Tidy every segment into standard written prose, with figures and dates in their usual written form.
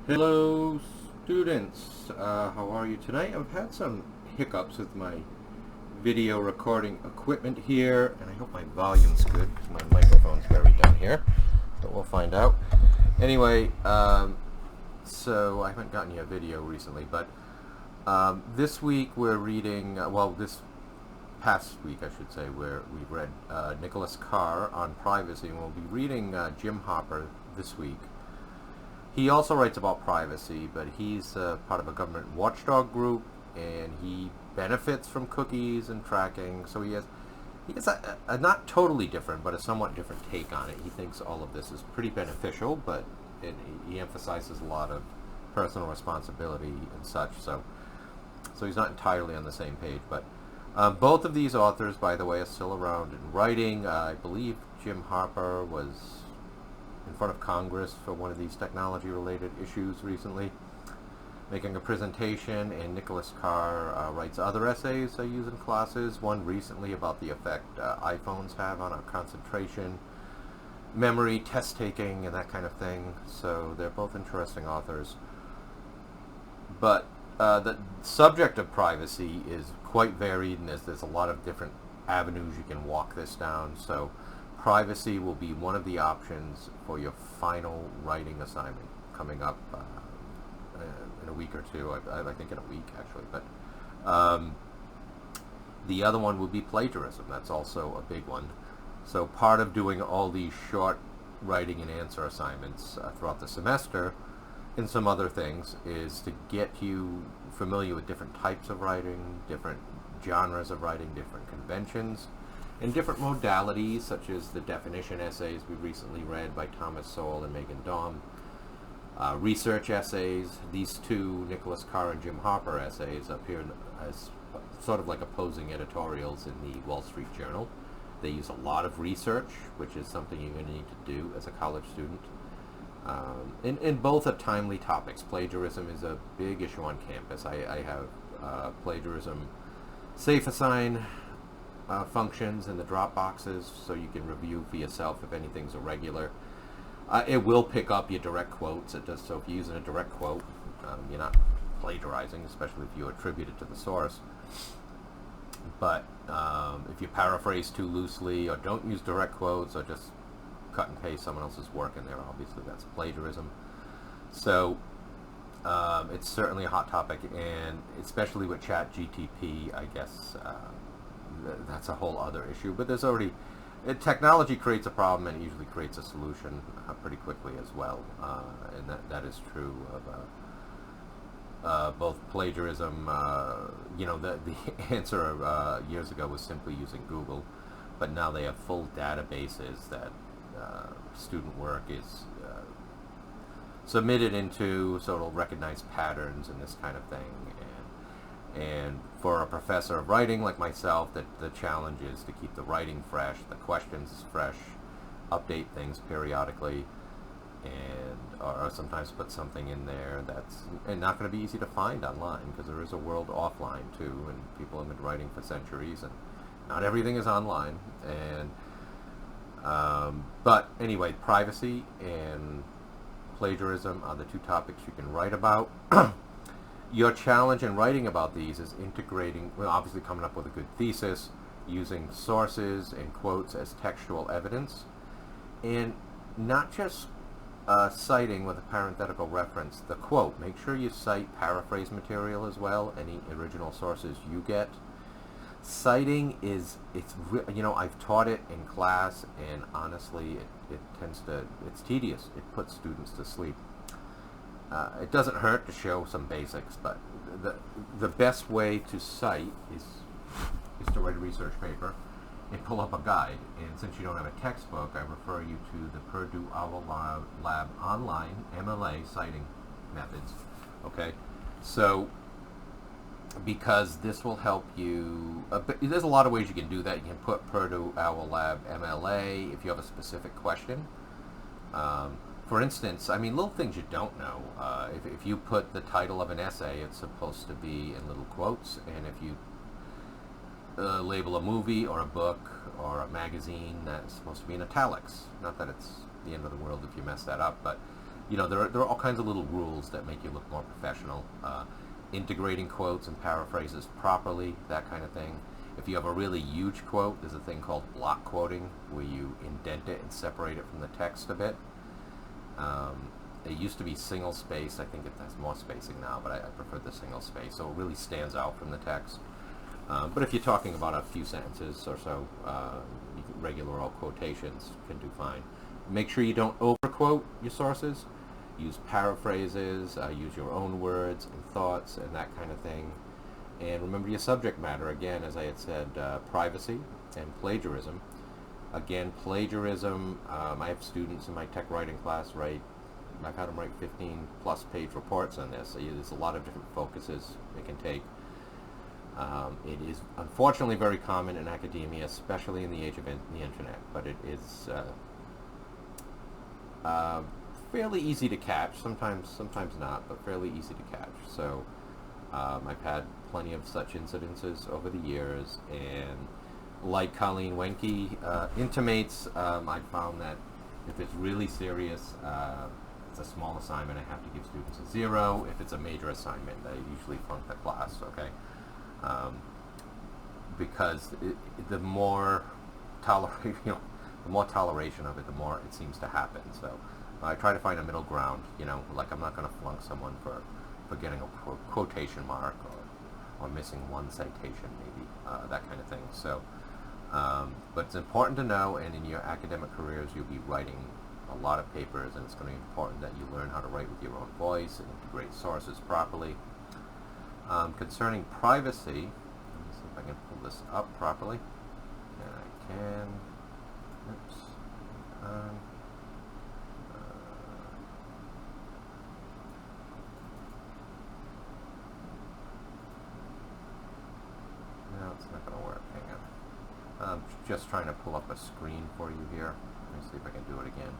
Hello students, how are you tonight? I've had some hiccups with my video recording equipment here, and I hope my volume's good because my microphone's buried down here, but we'll find out. Anyway, so I haven't gotten you a video recently, but this week we're reading, this past week I should say, where we read Nicholas Carr on privacy, and we'll be reading Jim Harper this week. He also writes about privacy, but he's part of a government watchdog group, and he benefits from cookies and tracking. So he has a not totally different, but a somewhat different take on it. He thinks all of this is pretty beneficial, but he emphasizes a lot of personal responsibility and such. So he's not entirely on the same page. But both of these authors, by the way, are still around and writing. I believe Jim Harper was in front of Congress for one of these technology-related issues recently, making a presentation, and Nicholas Carr writes other essays I use in classes, one recently about the effect iPhones have on our concentration, memory, test-taking, and that kind of thing. So they're both interesting authors. But the subject of privacy is quite varied, and there's a lot of different avenues you can walk this down. So privacy will be one of the options for your final writing assignment coming up in a week or two. I think in a week, actually. But the other one will be plagiarism. That's also a big one. So part of doing all these short writing and answer assignments throughout the semester and some other things is to get you familiar with different types of writing, different genres of writing, different conventions, and different modalities, such as the definition essays we recently read by Thomas Sowell and Megan Daum, research essays. These two Nicholas Carr and Jim Harper essays appear as sort of like opposing editorials in the Wall Street Journal. They use a lot of research, which is something you're going to need to do as a college student. And both are timely topics. Plagiarism is a big issue on campus. I have plagiarism safe assign functions in the drop boxes, so you can review for yourself if anything's irregular. It will pick up your direct quotes. It does. So if you're using a direct quote, you're not plagiarizing, especially if you attribute it to the source. But if you paraphrase too loosely, or don't use direct quotes, or just cut and paste someone else's work in there, obviously that's plagiarism. So it's certainly a hot topic, and especially with ChatGPT, I guess that's a whole other issue. But there's already technology creates a problem, and it usually creates a solution pretty quickly as well, and that is true of both plagiarism. The answer years ago was simply using Google, but now they have full databases that student work is submitted into, so it'll recognize patterns and this kind of thing. And for a professor of writing like myself, the challenge is to keep the writing fresh, the questions fresh, update things periodically, and or sometimes put something in there that's not going to be easy to find online, because there is a world offline too, and people have been writing for centuries, and not everything is online. And but anyway, privacy and plagiarism are the two topics you can write about. Your challenge in writing about these is integrating, obviously coming up with a good thesis, using sources and quotes as textual evidence, and not just citing with a parenthetical reference the quote. Make sure you cite paraphrase material as well, any original sources you get. Citing I've taught it in class, and honestly it's tedious. It puts students to sleep. It doesn't hurt to show some basics, but the best way to cite is to write a research paper and pull up a guide. And since you don't have a textbook, I refer you to the Purdue OWL Lab online MLA citing methods. Okay, so because this will help you. There's a lot of ways you can do that. You can put Purdue OWL Lab MLA if you have a specific question. For instance, little things you don't know. If you put the title of an essay, it's supposed to be in little quotes, and if you label a movie or a book or a magazine, that's supposed to be in italics. Not that it's the end of the world if you mess that up, but you know, there are all kinds of little rules that make you look more professional. Integrating quotes and paraphrases properly, that kind of thing. If you have a really huge quote, there's a thing called block quoting, where you indent it and separate it from the text a bit. It used to be single space. I think it has more spacing now, but I prefer the single space, so it really stands out from the text. But if you're talking about a few sentences or so, regular old quotations can do fine. Make sure you don't overquote your sources. Use paraphrases, use your own words and thoughts and that kind of thing. And remember your subject matter, again, as I had said, privacy and plagiarism. Again, plagiarism, I have students in my tech writing class I've had them write 15 plus page reports on this. So there's a lot of different focuses it can take. It is unfortunately very common in academia, especially in the age of the internet, but it is fairly easy to catch. Sometimes not, but fairly easy to catch. So I've had plenty of such incidences over the years, and like Colleen Wenke intimates, I found that if it's really serious, it's a small assignment, I have to give students a 0. If it's a major assignment, I usually flunk the class, okay? Because the more the more toleration of it, the more it seems to happen. So I try to find a middle ground, like I'm not going to flunk someone for getting a quotation mark or missing one citation, maybe, that kind of thing. So, but it's important to know, and in your academic careers, you'll be writing a lot of papers, and it's going to be important that you learn how to write with your own voice and integrate sources properly. Concerning privacy, let me see if I can pull this up properly. And I can. Oops. No, it's not going to work. Hang on. I'm just trying to pull up a screen for you here. Let me see if I can do it again.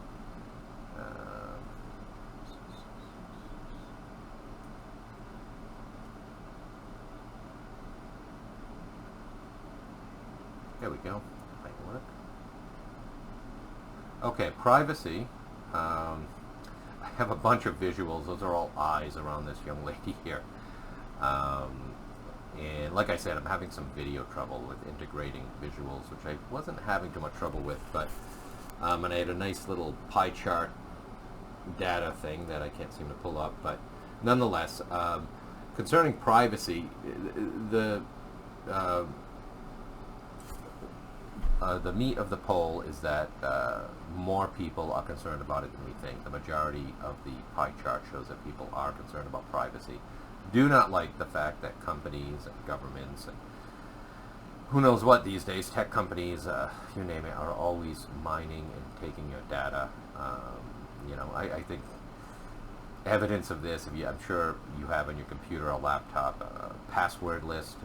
There we go. Might work. Okay, privacy. I have a bunch of visuals. Those are all eyes around this young lady here. And like I said, I'm having some video trouble with integrating visuals, which I wasn't having too much trouble with, but and I had a nice little pie chart data thing that I can't seem to pull up, but nonetheless, concerning privacy, the meat of the poll is that more people are concerned about it than we think. The majority of the pie chart shows that people are concerned about privacy. Do not like the fact that companies and governments and who knows what these days, tech companies, you name it, are always mining and taking your data. I think evidence of this, I'm sure you have on your computer or laptop a password list,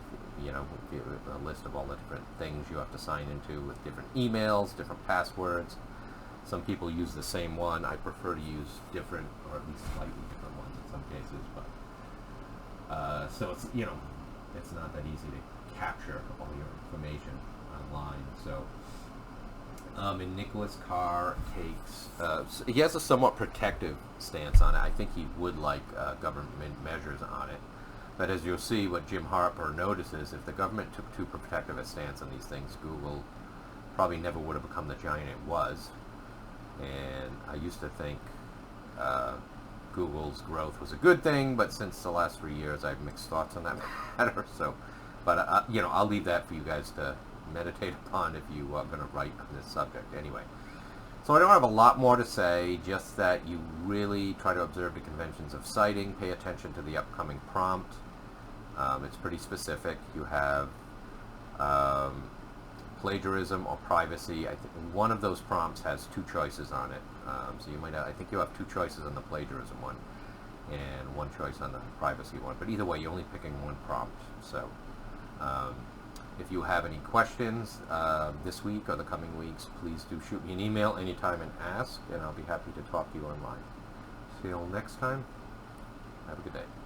a list of all the different things you have to sign into with different emails, different passwords. Some people use the same one. I prefer to use different, or at least slightly different ones in some cases, but so it's not that easy to capture all your information online. So and Nicholas Carr takes he has a somewhat protective stance on it. I think he would like government measures on it, but as you'll see, what Jim Harper notices, if the government took too protective a stance on these things, Google probably never would have become the giant it was. And I used to think Google's growth was a good thing, but since the last 3 years, I have mixed thoughts on that matter. So, but I'll leave that for you guys to meditate upon if you are going to write on this subject. Anyway, so I don't have a lot more to say, just that you really try to observe the conventions of citing, pay attention to the upcoming prompt. It's pretty specific. You have plagiarism or privacy. I think one of those prompts has 2 choices on it. So you might I think you have 2 choices on the plagiarism one and 1 choice on the privacy one. But either way, you're only picking 1 prompt. So if you have any questions this week or the coming weeks, please do shoot me an email anytime and ask, and I'll be happy to talk to you online. See you all next time. Have a good day.